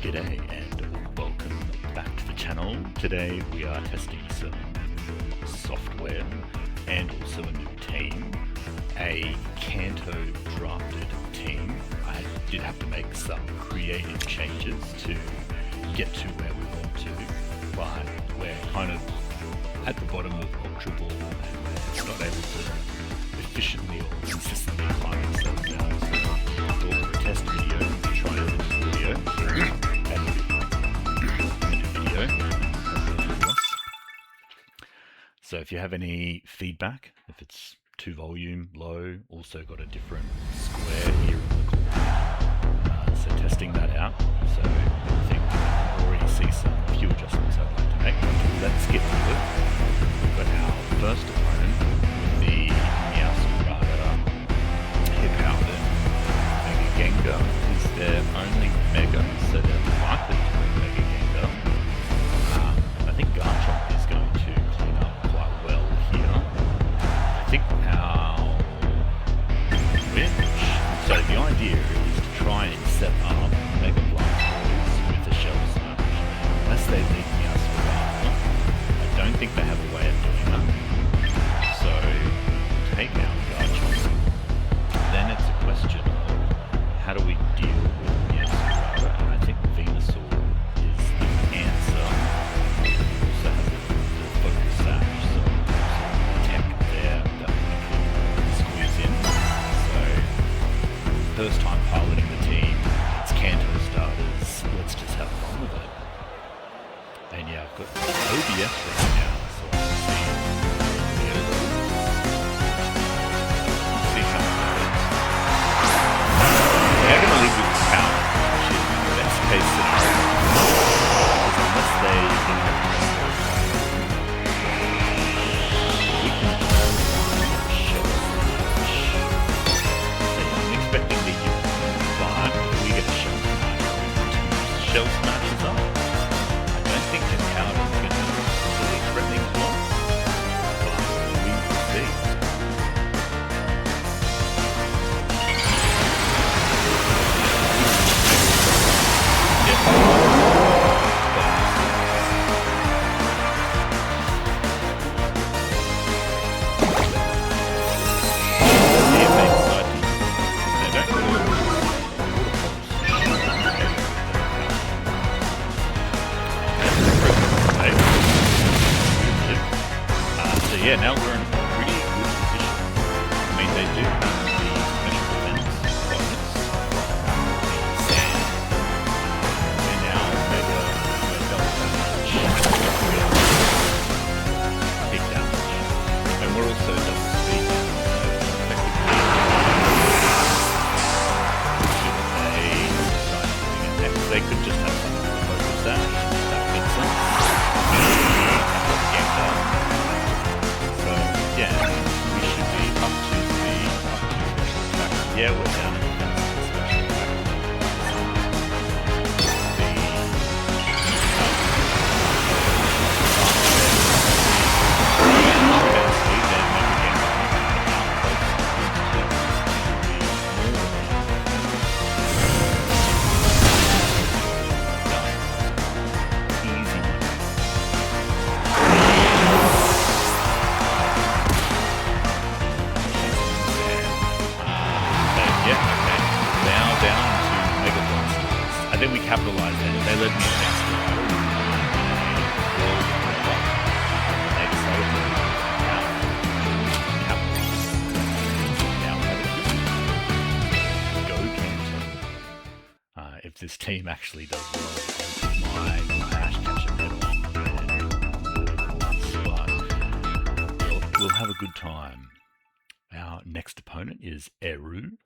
G'day and welcome back to the channel. Today we are testing some software and also a new team, a Kanto drafted team. I did have to make some creative changes to get to where we want to, but we're kind of at the bottom of Ultra Ball and we're not able to efficiently or consistently climb ourselves down. So I thought for a test video, we try a video and a video. So if you have any feedback, if it's too volume, low, also got a different square here in the corner. So testing that out. So I think I already see some few adjustments I'd like to make. Let's get to it. We've got our first opponent with the Venusaur Hippouten Mega Gengar is their only Mega, so they're likely to bring Mega Gengar. I think Garchomp is going to clean up quite well here. I think our Winch, so the idea is to try and set up Mega Blasters with a Shell Smash, unless they leave Venusaur out. I don't think they have a way of doing that. So take out Garchomp. Then it's a question of how do we deal with Venusaur, and I think Venusaur is the answer. It also has a focus sash, so tech there that we can squeeze in. So first time piloting the team, it's Kanto starters, let's just have fun with it. And yeah, I've got OBS right now, so I can see how it goes. Yeah, I'm going to leave with the power, which is the best case scenario. Because unless they we can Shell Smash. So I'm expecting the hit, but if we get a Shell Smash, Shell Smashes up. I don't think the power is going to really threatening to us, but we will see. Yeah, now we're in a pretty good position. I mean, they do have the special defense bonus from the sand, and now Mega double damage, big damage, and we're also double speed, so effectively they could just have some focus dash, that makes sense. Yeah, we should be up to the special attack. Yeah, we're down in the special attack. I think we capitalized on it. They led me against the battle. They decided to now have it. Go Kanto. If this team actually does well, I'll put my Ash Ketchum head on. But we'll have a good time. Our next opponent is Eru.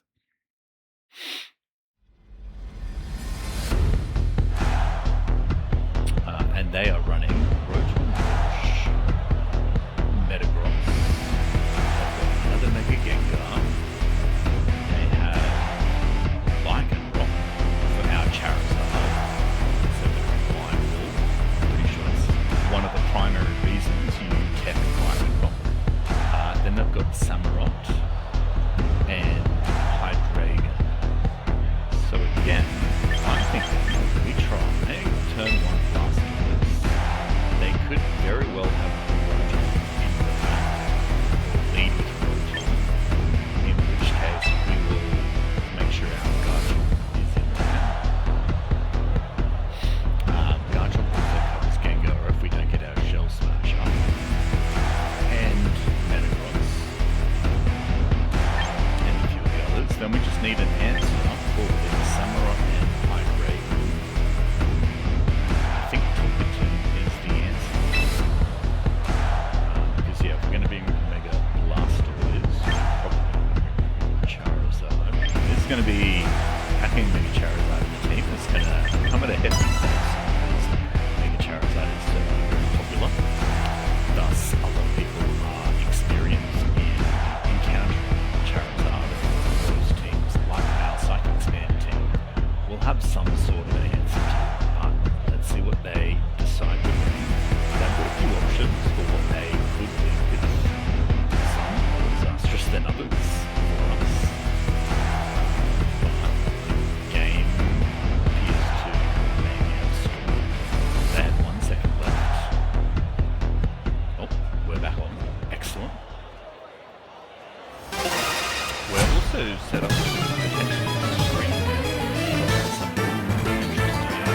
And they are running Roach, Metagross, another Mega Gengar. They have Lycan Rock for our Charizard, so they're Flying Ball. Pretty sure it's one of the primary reasons you tech Lycan Rock. Then they've got Samurott and Hydreigon. well have Garchomp in the back, or lead with Rotom, in which case we will make sure our Garchomp is in there. Garchomp also covers Gengar if we don't get our Shell Smash up. And Metagross. And a few of the others. Then we just need an answer for the Samurott and Hydrate. I think Togeton is the answer. Because yeah, if we're going to be Mega Blastoise, probably Charizard. This is going to be packing Mega Charizard in the team. It's going to come at a hefty cost because Mega Charizard is very popular. Thus, a lot of people are experienced in encountering Charizard. Those teams, like our Psychic Span team, will have some sort of an answer to it, but let's see what they decide to bring. They've got a few options for what they could bring with them. Some more disastrous than others for us. But the game appears to maybe have stalled. They had 1 second left. Oh, we're back on. Excellent. We're also set up to potentially screen some interesting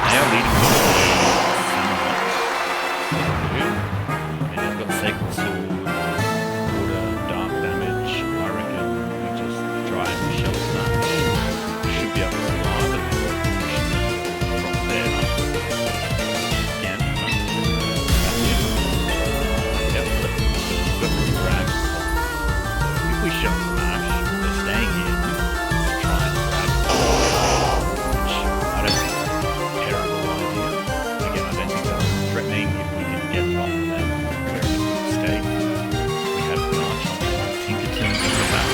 Now leading to and I've got Sacred Sword, Water, Dark Damage. I reckon we just try and Shell Smash. Should be able to survive and then from there. Again, yep, got the drag. If we Shell Smash, we're staying in to try and drag, which I don't think is a terrible idea. Again, I don't think that's threatening. If we can get off, then we're in a good state. We have Garchomp and Tinkerton in the back.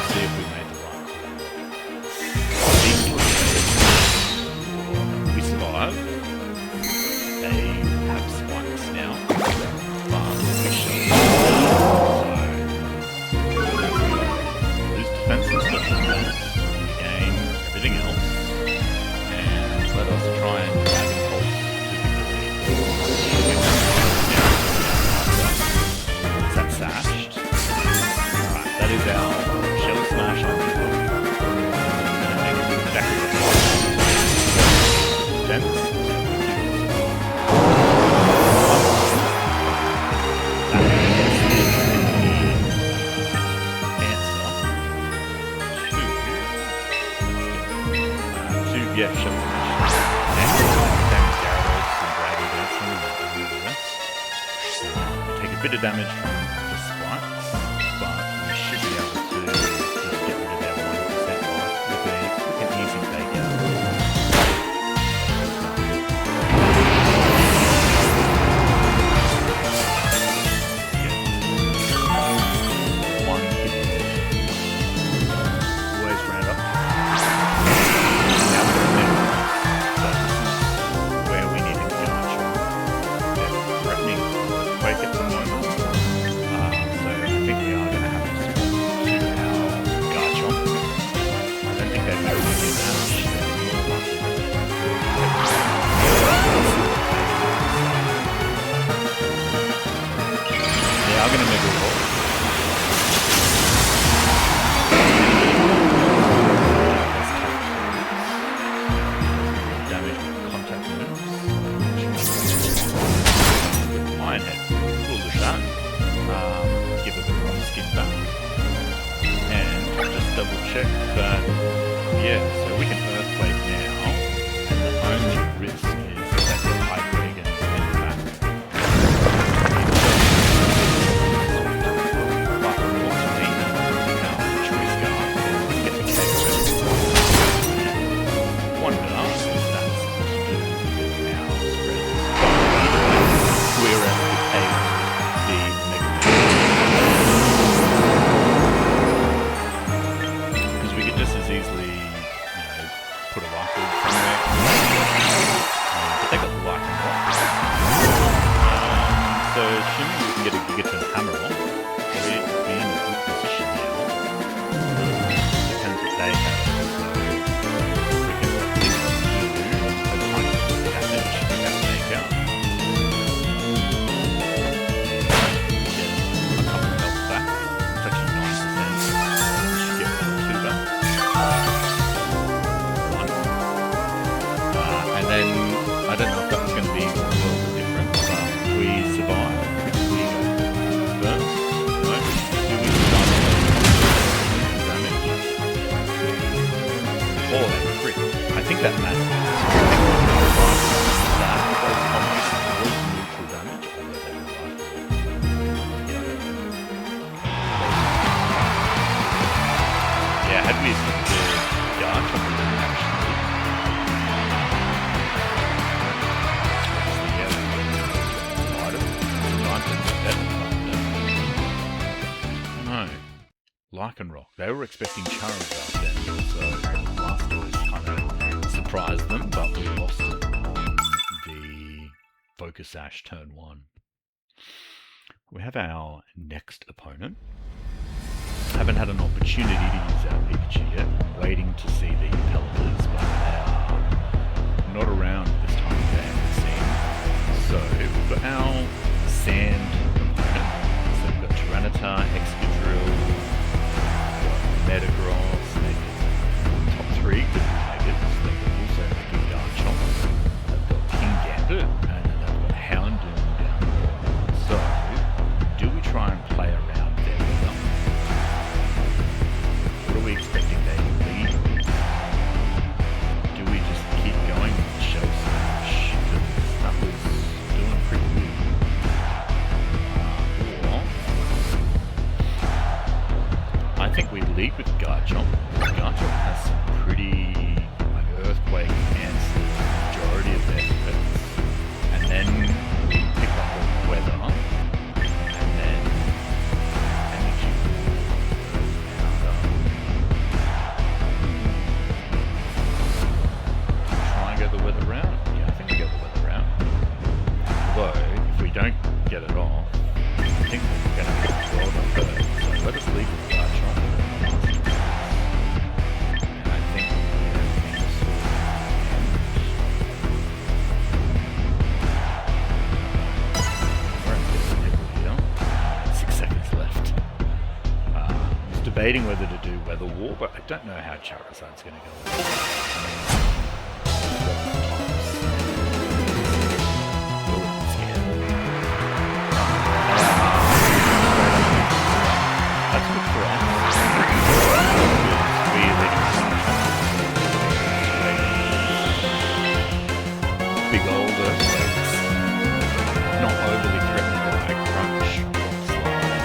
See if we made the right call. We survive. They have spikes now, but we should. Lose defense and special defense, gain everything else, and let us try and Dragon Pulse to the lead. Is that sashed? Alright, that is our Shell Smash on the top. And make it exactly the defense. That is the answer to yeah, Shell Smash. And damage Gyarados and Dragon Dancing and all the rest. We take a bit of damage from the spikes, but we should be able to just get rid of their 1% life with an easy fake out. One hit. Always round up. Now we're in there. So this is where we need to get much. They're threatening quake at the moment. So I think we are going to have to swap to our Garchomp. I don't think they've made any damage. They are going to Mega Evolve. Damage with contact moves. Iron Head. Cool as that. Give a bit of rough skin back. And just double check that, yeah, so we can Earthquake now, and the only risk is that the Hydrate gets in the back. But ultimately, our Choice Guard will get the case. One bit up is that's to do with our spreads. We're able to take the Mega because we could just as easily, put a rifle somewhere. But they got the Lycan Rock. hammer off. We're in a good position now. Depends what they have. I don't know if that was going to be a world different, but we survived. We burnt. No, we survived damage. Oh, that crit. I think that matters. That was neutral damage. Yeah, had we the Garchomp actually. No, Lycanroc. They were expecting Charizard then, so Blastoise kind of surprised them, but we lost it on the Focus Ash turn 1. We have our next opponent. Haven't had an opportunity to use our Pikachu yet. Waiting to see the Pelipper's, but they are not around this time of day, it seems. So we've got our Sand opponent. So we've got Tyranitar, Excadrill, Metagross, maybe top 3 could be negatives. They could also make a Garchomp. They've got King Gambit, and then they've got Houndoom down there. So, do we try and play around there with them? What are we expecting they to lead with? Do we just keep going with Shell Smash? Because that was doing pretty good. I think we lead with Garchomp. Garchomp has some pretty Earthquake cancel the majority of their effects. And then we pick up the weather. And then energy try and get the weather round. Yeah, I think we get the weather round. Although, if we don't get it off, I think we're going to get 12 up there. So let us lead with Garchomp. And I think we have Venusaur. We're at this level here. 6 seconds left. I was debating whether to do Weather War, but I don't know how Charizard's going to go. That's good for us. Big old earthquakes. Not overly threatened by crunch, rock slide,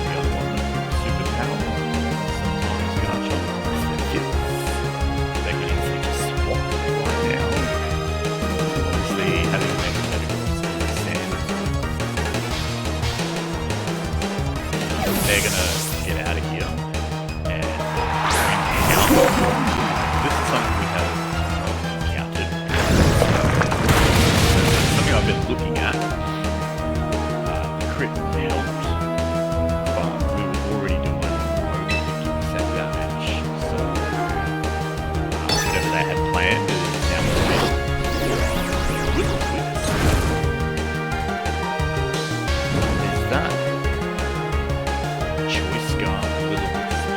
the other one that's super powerful. Sometimes Garchomp is their kids. They can easily just swap right now. Obviously, having Metagross and Sand. They're gonna get out of here and bring out. This is something we have encountered. Something I've been looking at. Crit helped, but we were already doing over 50% damage. So whatever they had planned is now moving. Little twist. Is that Choice Scar Little Wisp?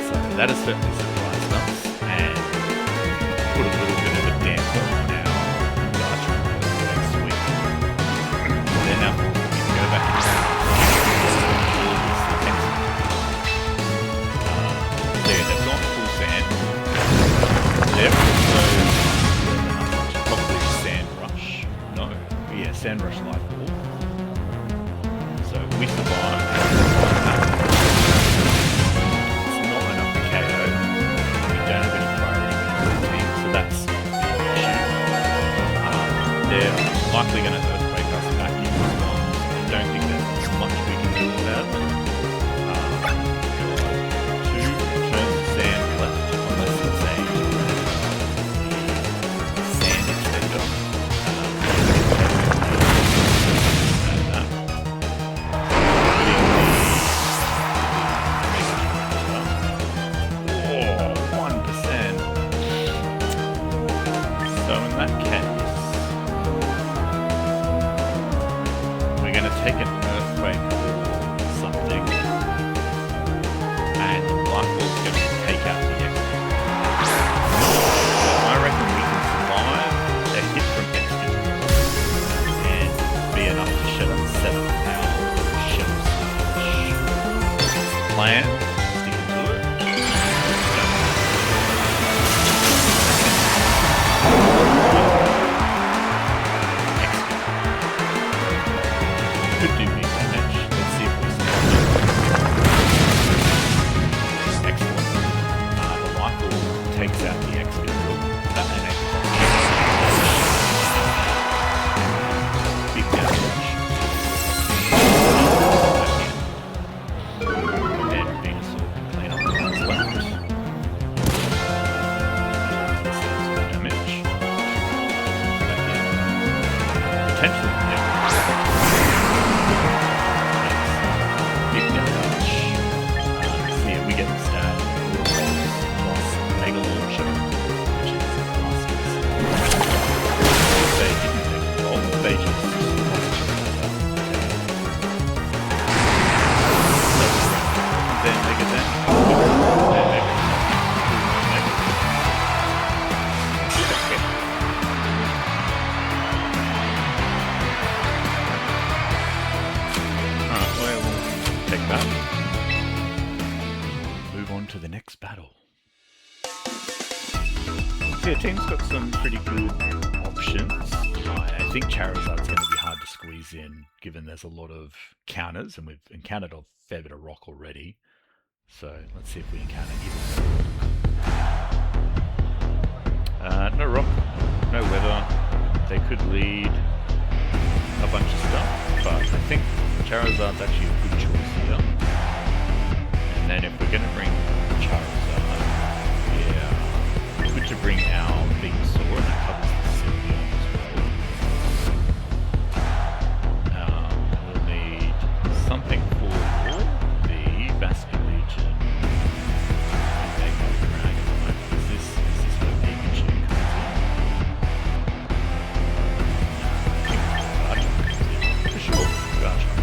So that has certainly surprised us and put a little bit of a damper on our Garchomp next week. Then we can go back and they've gone full sand. They've also probably Sand Rush. No, yeah, Sand Rush Light Ball. So we survive. It's not enough to KO. We don't have any priority anything, so that's the issue. They're likely going to earthquake us back in as well. I don't think there's much we can do about it. take an earthquake or something, and the Black Ball's going to take out the extra. I reckon we can survive a hit from extra and be enough to shut up 7 our shells. Plan, sticking to it. Could do big damage. Let's see if we survive. Excellent. The light ball takes out the extra. Big damage. And then Venusaur can clean up what's left. Damage. Potentially big damage. So yeah, we get the stat plus Mega Launcher, which is Masters. They didn't take the goal, they just then Mega then. Then Mega. Alright, well, we'll take that. Move on to the next battle. So yeah, team's got some pretty good options. I think Charizard's going to be hard to squeeze in, given there's a lot of counters, and we've encountered a fair bit of rock already. So let's see if we encounter either. No rock, no weather. They could lead a bunch of stuff, but I think Charizard's actually a good choice here. And then if we're going to bring Charizard, yeah, good to bring our Venusaur, and that covers the Sylveon as well. We'll need something for the Vascular Legion and Mega Dragon. Is this where Pikachu comes in? I think Garchomp comes in. For sure, Garchomp.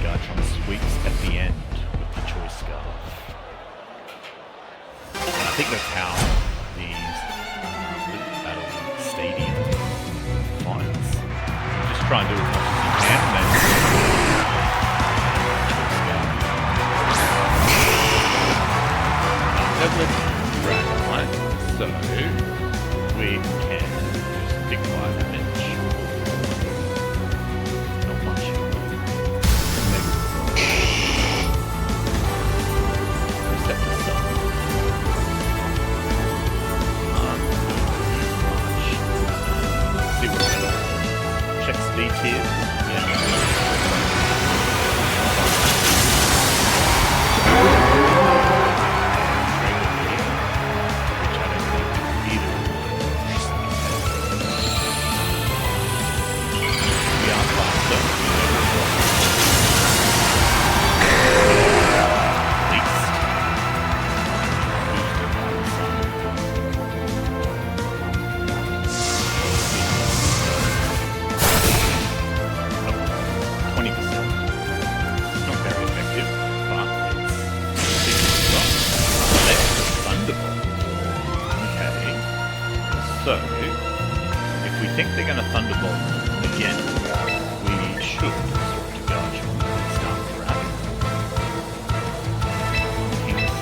Garchomp sweeps at the end with the Choice Scarf. I think that's how these Battle Stadium fights. Just try and do as much as you can, and then let's drag line, so we can just stick by the bench. Not much. Set this up. See what's going on. Check speed here. Yeah. Which I don't think either we are faster. At least. So, if we think they're going to Thunderbolt again, we should swap to Garchomp and start Dragon. King C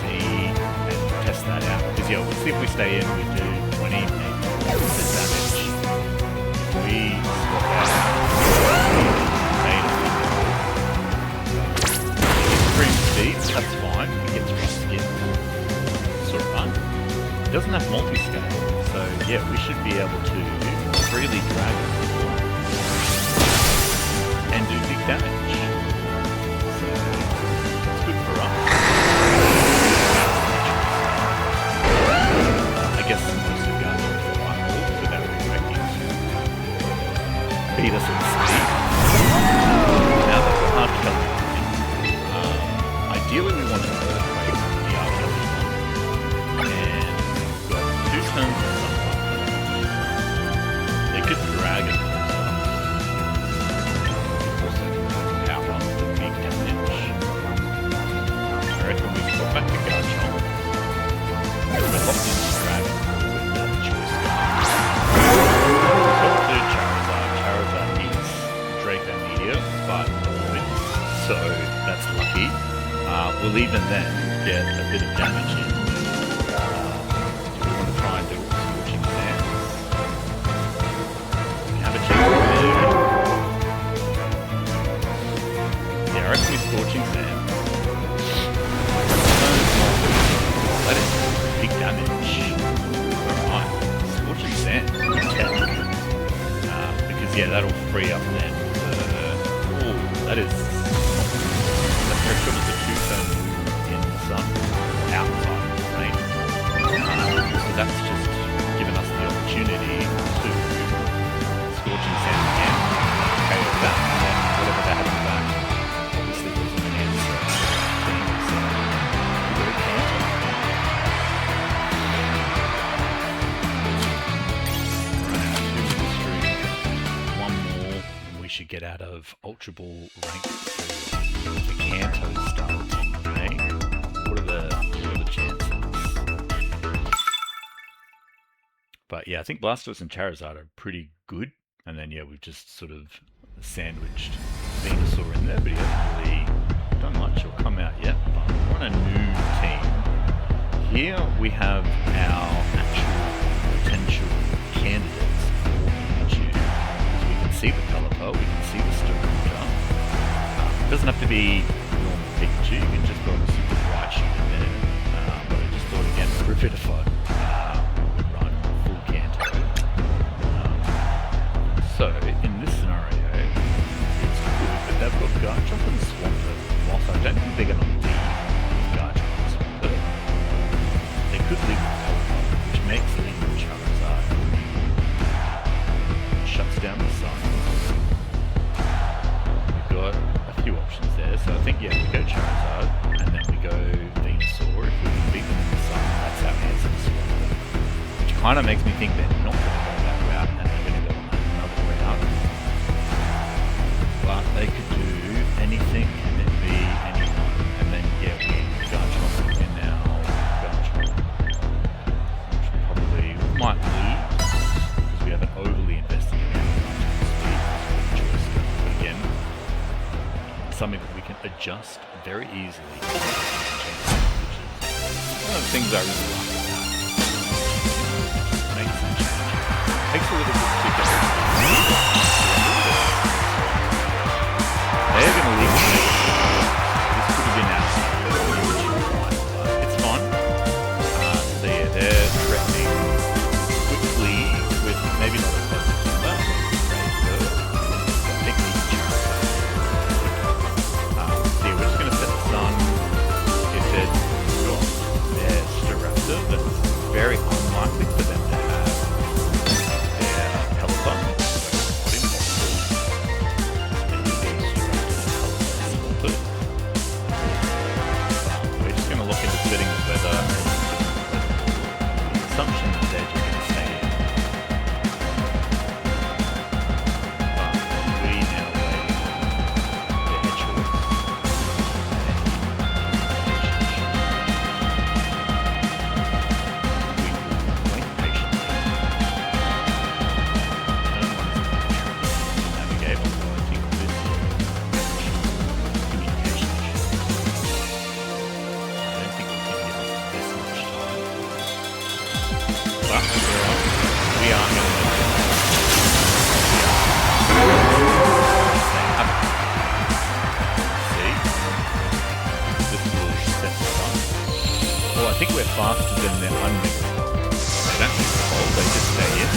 and test that out. Because yeah, we'll see if we stay in, we do 20 and damage. If we swap out, Extreme Speed, that's fine. It gets free skin. Sort of fun. It doesn't have multi-scale. So yeah, we should be able to freely drag it and do big damage. So it's good for us. I guess most of Garchomp for Rifle, so they were expecting to beat us at speed. Now that's a hard Kelly. Ideally we want to earthquake the Arkelly one. And we've got 2 turns of Sunlight. They could drag it themselves. will even then get a bit of damage in. Do we want to try and do Scorching Sands? We have a chance there. Yeah, I reckon we Scorching Sands. That is big damage. Alright, Scorching Sands. Because yeah, that'll free up then. Oh, that is. That's very good as a 2-turn in the sun, outside of the rain. So that's just given us the opportunity to Scorching Sands again, KO that, and then whatever they have in the back, obviously there's an answer team, so we go Kanto. One more, and we should get out of Ultra Ball rank 4. The Kanto style team, okay? What are the chances? But yeah, I think Blastoise and Charizard are pretty good. And then yeah, we've just sort of sandwiched Venusaur in there, but he hasn't really done much or come out yet. But we're on a new team. Here we have our actual potential candidates for Pikachu. Because we can see the Pelipper, we can see the Staraptor. It doesn't have to be normal Pikachu, you can just put a super bright in there. But I just thought again, for a bit of fun, we'd run full Kanto. So in this scenario, it's good, but they've got Garchomp and Swampert. Whilst I don't think they're going to leave Garchomp and Swampert, they could leave the Pelipper, which makes leaving Charizard. Shuts down the sun. We've got a few options there, so I think yeah, we go Charizard, and then we go Venusaur. If we can beat them in the sun, that's our answer to Swampert. Which kind of makes me think they're not going to go that route, and they're going to go another route. But they could do anything, and then be anyone, and then yeah, we Garchomp in now. Garchomp, which probably might lose because we haven't overly invested in our Garchomp speed. Choice, but again, something that we can adjust very easily. Which is one of the things I really like about it. Makes some change. Takes a little bit to get it. They're going to leave it. This could have been out. It's fine. So yeah, they're threatening quickly with maybe not a close combat. I think we can chance it. So yeah, we're just going to set the sun. If it's got their Staraptor, that's very unlikely for them to have their Pelipper. We're just going to look into setting the weather and the assumption that they're just going to stay in. But we now weigh their choice. We will wait patiently. No one's navigate, although I think this is communication issue. I don't think we can give us this much time. But we are going to let them. See? This will set the sun. Well, I think we're faster than their unmixed. They don't mix the hole, they just stay in.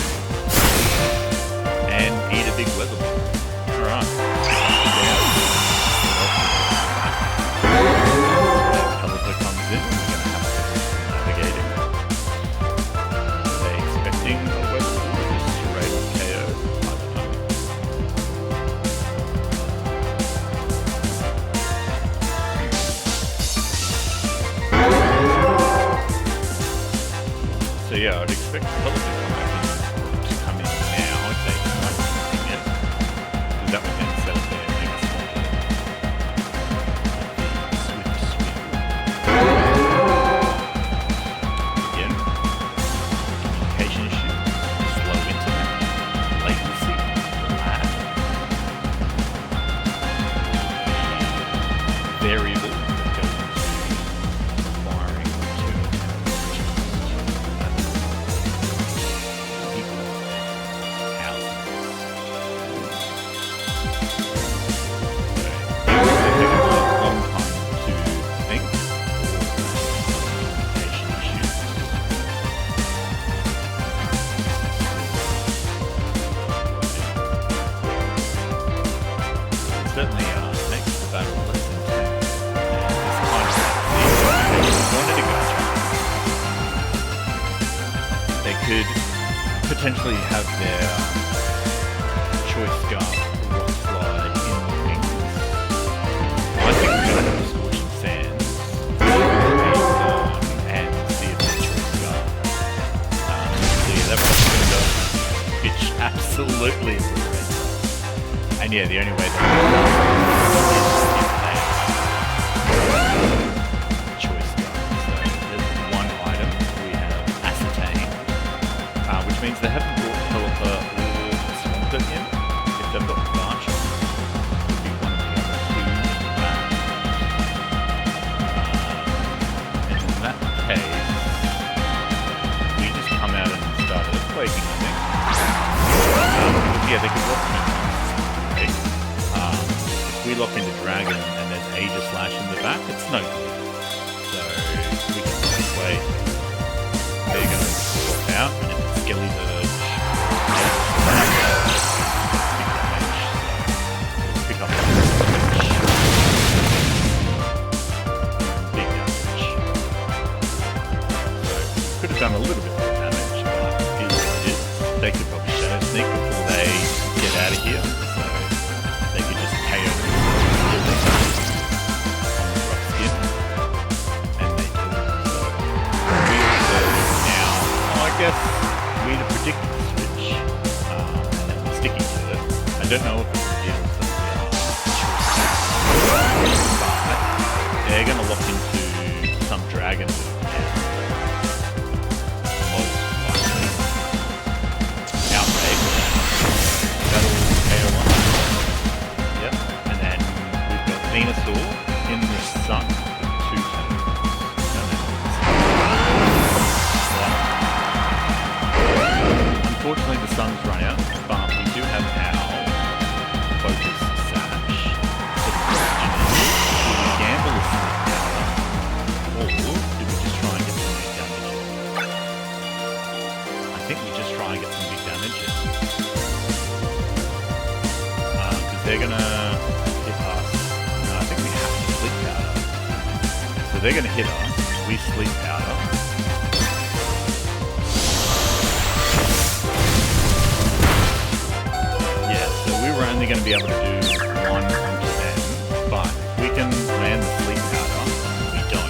And eat a big weather ball. Alright. Pelipper comes in, we're going to have to navigate it. Are they expecting a weather ball or just straight on KO? I don't know. So yeah, I'd expect Pelipper to come in now if they decide something yet. Because that would then set up their next one. Swift swing. Again, communication issues, slow internet, latency, lag, variable that goes into potentially have their choice scarf rock slide in the wings. I think we're going to have a scorching sand and see if their choice scarf. So yeah, that rock's going to go, which absolutely obliterates us. And yeah, the only way that choice scarf. So there's one item. We have ascertain, which means they haven't brought Pelipper or Swampert in. If they've got Garchomp, it would be one of the other two. And in that case, we just come out and start earthquaking, I think. Yeah, they could lock in. If we lock into Dragon and there's Aegislash in the back, it's no good. So we can just wait. There you go. Swap out, and if it's Skeleturge, pick up big damage. So could have done a little bit more damage, but it is what it is. They could probably Shadow Sneak before they get out of here, so they could just KO on the rough skin, and they do. So we also now, I guess we'd have predicted the switch, and we're sticking to it. I don't know if it reveals that we are but they're going to lock into some dragon and most likely Outrage. That'll KO one. Yep, and then we've got Venusaur in the sun with 2 turns. Unfortunately, the sun's run out, but we do have our focus sash. So the question is, do we gamble a sleep powder, or do we just try and get some big damage in? I think we just try and get some big damage in. Because they're gonna hit us. No, I think we have to sleep powder. So they're gonna hit us, we sleep powder. We're only going to be able to do one onto them, but if we can land the sleep powder, we don't,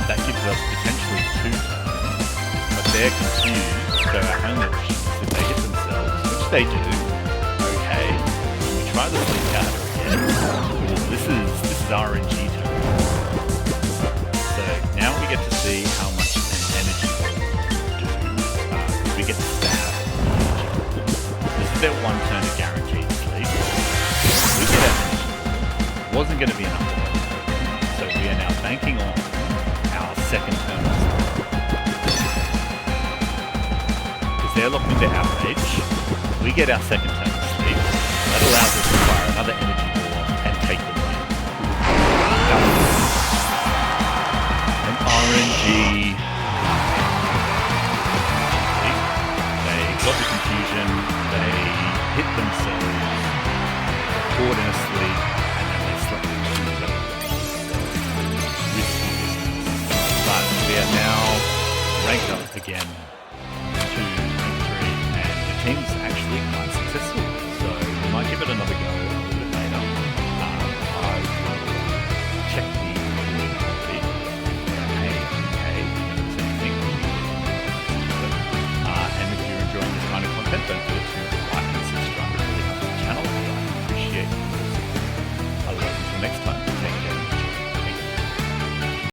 that gives us potentially 2 turns, but they're confused, so our only option is if they hit themselves, which they do, okay, we try the sleep powder again. Well, this is RNG turn. So now we get to see how much an energy ball will do, because we get to stab energy ball. This is their 1 turn of guaranteed sleep. We get our energy ball. Wasn't going to be enough for us, so we are now banking on our 2nd turn of sleep. Because they're locked into Outrage, we get our 2nd turn of sleep. That allows us to fire another energy ball and take the win. An RNG. They got the confusion, they hit themselves, caught in a sleep, and then they slept into the risky business. But we are now ranked up again